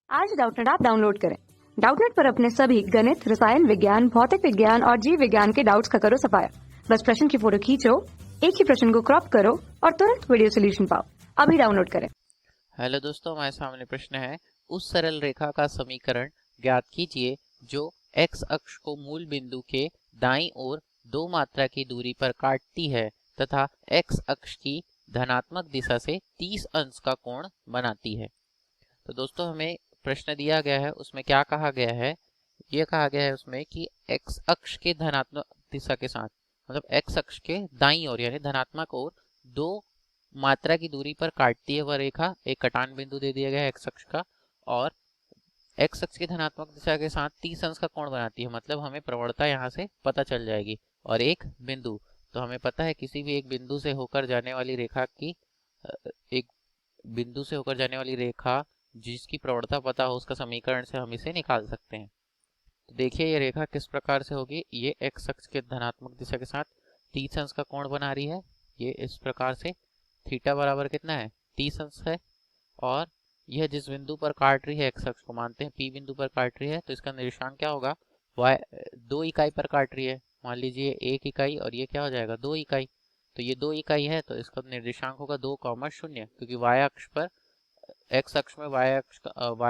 आज Doubtnut app download करें। Doubtnut पर अपने सभी गणित, रसायन विज्ञान, भौतिक विज्ञान और जीव विज्ञान के डाउट्स का करो सफाया। बस प्रश्न की फोटो खींचो, एक ही प्रश्न को क्रॉप करो और तुरंत वीडियो सोल्यूशन पाओ। अभी डाउनलोड करें। हेलो दोस्तों, हमारे सामने प्रश्न है, उस सरल रेखा का समीकरण ज्ञात कीजिए जो x अक्ष को मूल बिंदु के दाईं ओर 2 मात्रा की दूरी पर काटती है तथा x अक्ष की धनात्मक दिशा से 30 अंश का कोण बनाती है। तो दोस्तों हमें प्रश्न दिया गया है, उसमें क्या कहा गया है, ये कहा गया है उसमें कि x अक्ष के धनात्मक दिशा के साथ मतलब x अक्ष के दाईं ओर यानी धनात्मक ओर 2 मात्रा की दूरी पर काटती है वह रेखा। एक कटान बिंदु दे दिया गया है x अक्ष का और x अक्ष की धनात्मक दिशा के साथ 30 अंश का कोण बनाती है। मतलब हमें प्रवणता यहाँ से पता चल जाएगी। और एक बिंदु, तो हमें पता है किसी भी एक बिंदु से होकर जाने वाली रेखा की एक बिंदु से होकर जाने वाली रेखा जिसकी प्रवणता पता हो उसका समीकरण से हम इसे निकाल सकते हैं। तो देखिए ये रेखा किस प्रकार से होगी। ये x अक्ष के धनात्मक दिशा के साथ 30 अंश का कोण बना रही है। ये इस प्रकार से थीटा बराबर कितना है 30 अंश है। और यह जिस बिंदु पर काट रही है x अक्ष को मानते हैं P बिंदु पर काट रही है, तो इसका निर्देशांक क्या होगा, y 2 इकाई पर काट रही है। मान लीजिए 1 इकाई और ये क्या हो जाएगा 2 इकाई। तो ये 2 इकाई है तो इसका निर्देशांक होगा 2,0 क्योंकि y अक्ष पर x अक्ष में y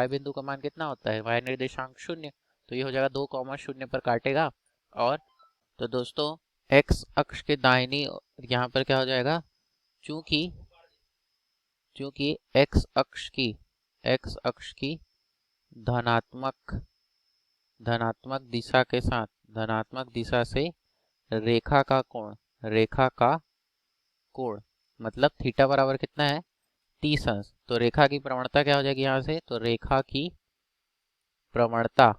बिंदु का मान कितना होता है, y निर्देशांक 0। तो ये हो जाएगा 2,0 पर काटेगा। और तो दोस्तों x अक्ष के दाहिनी यहाँ पर क्या हो जाएगा, चूंकि x अक्ष की धनात्मक दिशा से रेखा का कोण मतलब थीटा बराबर कितना है 30 अंश। तो रेखा की प्रवणता क्या हो जाएगी यहाँ से, तो रेखा की प्रवणता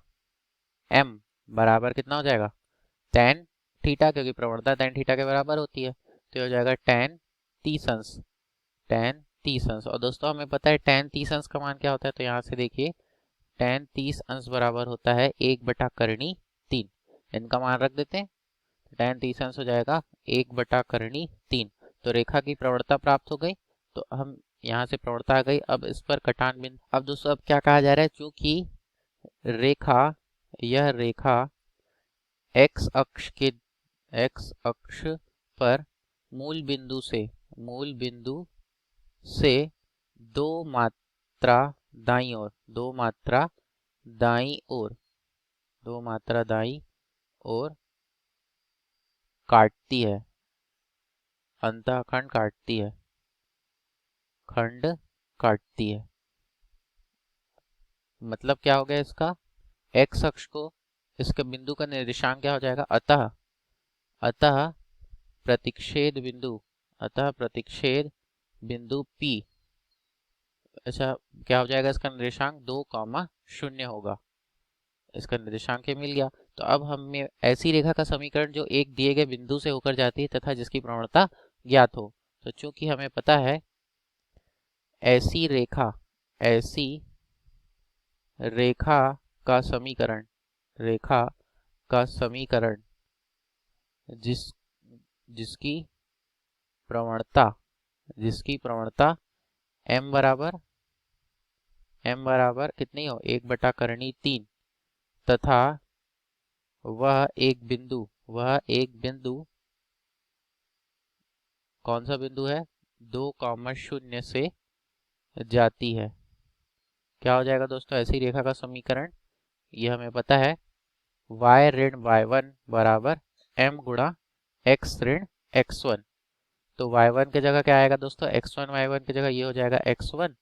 m बराबर कितना हो जाएगा tan थीटा, क्योंकि प्रवणता tan थीटा के बराबर होती है। तो हो जाएगा tan 30 अंश। और दोस्तों हमें पता है tan 30 अंश का मान क्या होता है। तो यहाँ से देखिए tan 30 अंश बराबर होता है 1/3। इनका मान रख देते हैं। तो tan 30 अंश हो जाएगा 1/3। तो रेखा की प्रवणता प्राप्त हो गई। तो हम यहाँ से प्रवणता आ गई। अब इस पर कटान बिंदु, अब दोस्तों अब क्या कहा जा रहा है, चूंकि यह रेखा x अक्ष पर मूल बिंदु से 2 मात्रा दाईं ओर काटती है, अंतःखंड काटती है। मतलब क्या हो गया इसका, x अक्ष को इसके बिंदु का निर्देशांक क्या हो जाएगा, अतः प्रतिच्छेद बिंदु P, अच्छा क्या हो जाएगा इसका निर्देशांक 2,0 होगा। इसका निर्देशांक मिल गया। तो अब हमें ऐसी रेखा का समीकरण जो एक दिए गए बिंदु से होकर जाती है तथा जिसकी प्रवणता ज्ञात हो। तो चूंकि हमें पता है ऐसी रेखा का समीकरण जिसकी प्रवणता m बराबर कितनी हो 1/3 तथा वह एक बिंदु कौन सा बिंदु है 2,0 से जाती है। क्या हो जाएगा दोस्तों ऐसी रेखा का समीकरण, यह हमें पता है y ऋण y1 बराबर m गुणा x ऋण x1। तो y1 की जगह क्या आएगा दोस्तों, x1 y1 की जगह ये हो जाएगा x1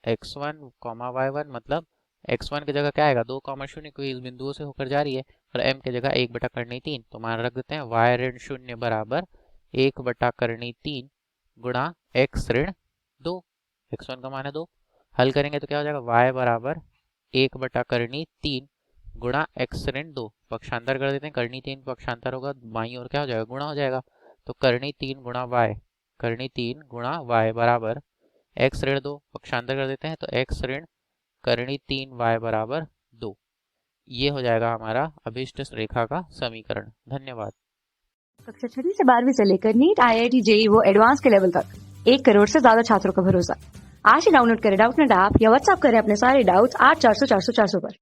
y1 मतलब x1 की जगह क्या आएगा 2,0 क्योंकि इस बिंदुओं से होकर जा रही है, और m की जगह 1/3। तो मान रख देते हैं y ऋण 0 बराबर 1/3 गुणा x ऋण 2, x1 का मान है 2। हल करेंगे तो क्या हो जाएगा y बराबर 1/3 गुणा x ऋण 2, पक्षांतर कर देते हैं, करनी 3 पक्षांतर होगा, बाईं ओर क्या हो जाएगा गुणा हो जाएगा। तो करनी 3 गुणा y बराबर x ऋण 2, पक्षांतर कर देते हैं तो x ऋण करनी 3y बराबर 2। ये हो जाएगा हमारा अभिष्ट रेखा का समीकरण। धन्यवाद। कक्षा 6 से 12वीं से लेकर नीट, IIT, JEE वो एडवांस के लेवल तक 1 करोड़ से ज्यादा छात्रों का भरोसा। आज ही डाउनलोड करें डाउटनेट ऐप या व्हाट्सएप करें अपने सारे डाउट्स 8400 400 400 पर।